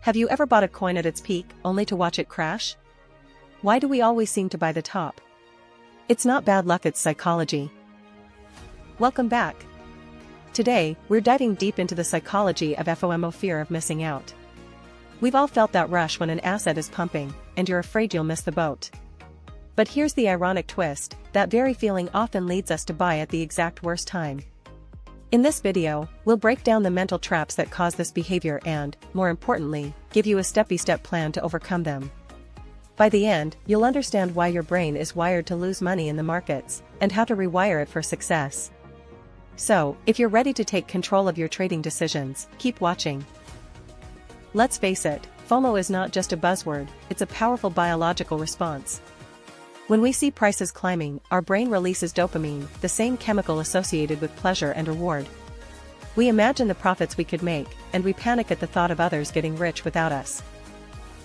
Have you ever bought a coin at its peak, only to watch it crash? Why do we always seem to buy the top? It's not bad luck, it's psychology. Welcome back. Today, we're diving deep into the psychology of FOMO, fear of missing out. We've all felt that rush when an asset is pumping, and you're afraid you'll miss the boat. But here's the ironic twist, that very feeling often leads us to buy at the exact worst time. In this video, we'll break down the mental traps that cause this behavior and, more importantly, give you a step-by-step plan to overcome them. By the end, you'll understand why your brain is wired to lose money in the markets, and how to rewire it for success. So, if you're ready to take control of your trading decisions, keep watching. Let's face it, FOMO is not just a buzzword, it's a powerful biological response. When we see prices climbing, our brain releases dopamine, the same chemical associated with pleasure and reward. We imagine the profits we could make, and we panic at the thought of others getting rich without us.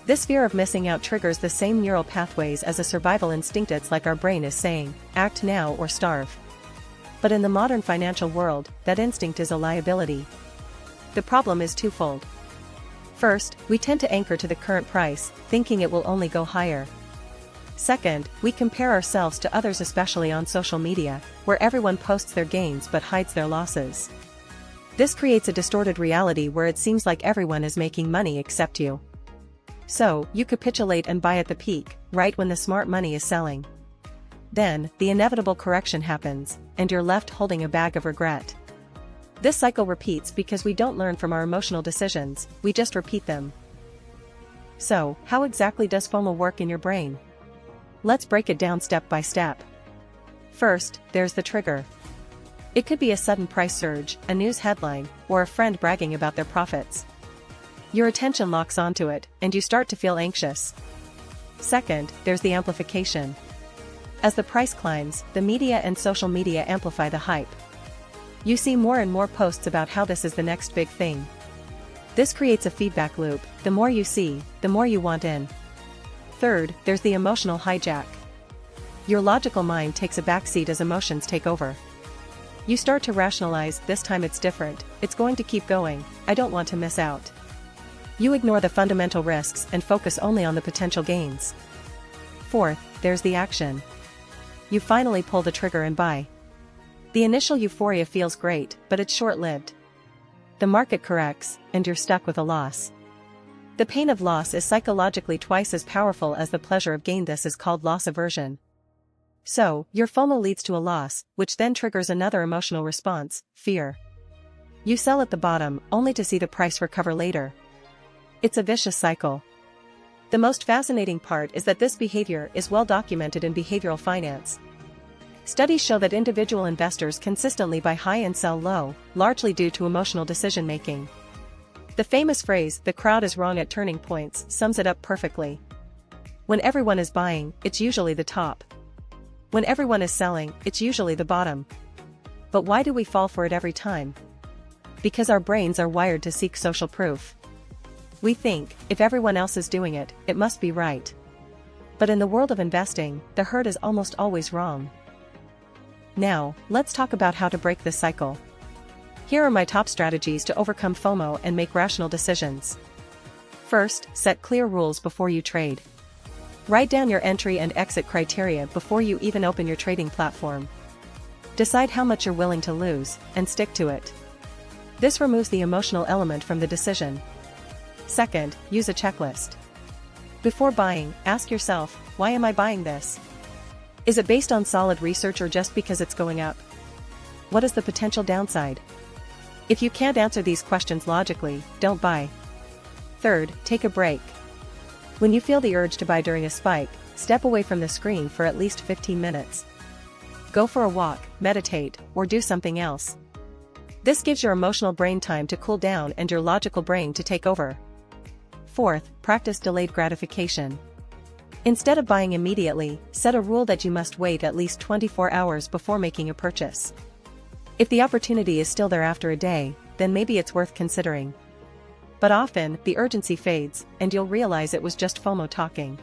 This fear of missing out triggers the same neural pathways as a survival instinct. It's like our brain is saying, act now or starve. But in the modern financial world, that instinct is a liability. The problem is twofold. First, we tend to anchor to the current price, thinking it will only go higher. Second, we compare ourselves to others, especially on social media, where everyone posts their gains but hides their losses. This creates a distorted reality where it seems like everyone is making money except you. So, you capitulate and buy at the peak, right when the smart money is selling. Then, the inevitable correction happens, and you're left holding a bag of regret. This cycle repeats because we don't learn from our emotional decisions, we just repeat them. So, how exactly does FOMO work in your brain? Let's break it down step by step. First, there's the trigger. It could be a sudden price surge, a news headline, or a friend bragging about their profits. Your attention locks onto it, and you start to feel anxious. Second, there's the amplification. As the price climbs, the media and social media amplify the hype. You see more and more posts about how this is the next big thing. This creates a feedback loop. The more you see, the more you want in. Third, there's the emotional hijack. Your logical mind takes a backseat as emotions take over. You start to rationalize, this time it's different, it's going to keep going, I don't want to miss out. You ignore the fundamental risks and focus only on the potential gains. Fourth, there's the action. You finally pull the trigger and buy. The initial euphoria feels great, but it's short-lived. The market corrects, and you're stuck with a loss. The pain of loss is psychologically twice as powerful as the pleasure of gain. This is called loss aversion. So, your FOMO leads to a loss, which then triggers another emotional response, fear. You sell at the bottom, only to see the price recover later. It's a vicious cycle. The most fascinating part is that this behavior is well documented in behavioral finance. Studies show that individual investors consistently buy high and sell low, largely due to emotional decision-making. The famous phrase, "the crowd is wrong at turning points," sums it up perfectly. When everyone is buying, it's usually the top. When everyone is selling, it's usually the bottom. But why do we fall for it every time? Because our brains are wired to seek social proof. We think, if everyone else is doing it, it must be right. But in the world of investing, the herd is almost always wrong. Now, let's talk about how to break this cycle. Here are my top strategies to overcome FOMO and make rational decisions. First, set clear rules before you trade. Write down your entry and exit criteria before you even open your trading platform. Decide how much you're willing to lose, and stick to it. This removes the emotional element from the decision. Second, use a checklist. Before buying, ask yourself, why am I buying this? Is it based on solid research or just because it's going up? What is the potential downside? If you can't answer these questions logically, don't buy. Third, take a break. When you feel the urge to buy during a spike, step away from the screen for at least 15 minutes. Go for a walk, meditate, or do something else. This gives your emotional brain time to cool down and your logical brain to take over. Fourth, practice delayed gratification. Instead of buying immediately, set a rule that you must wait at least 24 hours before making a purchase. If the opportunity is still there after a day, then maybe it's worth considering. But often, the urgency fades, and you'll realize it was just FOMO talking.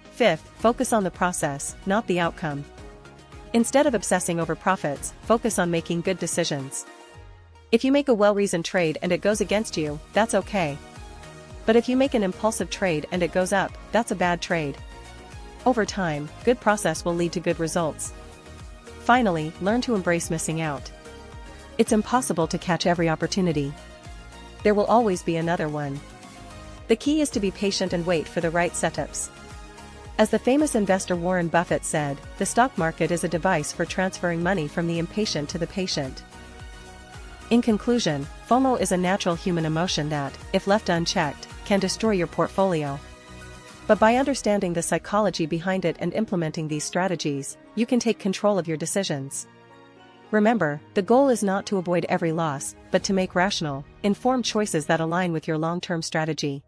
Fifth, focus on the process, not the outcome. Instead of obsessing over profits, focus on making good decisions. If you make a well-reasoned trade and it goes against you, that's okay. But if you make an impulsive trade and it goes up, that's a bad trade. Over time, good process will lead to good results. Finally, learn to embrace missing out. It's impossible to catch every opportunity. There will always be another one. The key is to be patient and wait for the right setups. As the famous investor Warren Buffett said, the stock market is a device for transferring money from the impatient to the patient. In conclusion, FOMO is a natural human emotion that, if left unchecked, can destroy your portfolio. But by understanding the psychology behind it and implementing these strategies, you can take control of your decisions. Remember, the goal is not to avoid every loss, but to make rational, informed choices that align with your long-term strategy.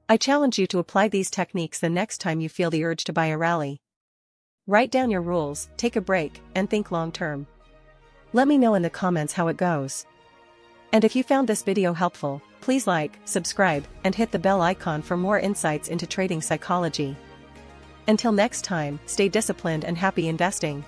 I challenge you to apply these techniques the next time you feel the urge to buy a rally. Write down your rules, take a break, and think long-term. Let me know in the comments how it goes. And if you found this video helpful, please like, subscribe, and hit the bell icon for more insights into trading psychology. Until next time, stay disciplined and happy investing.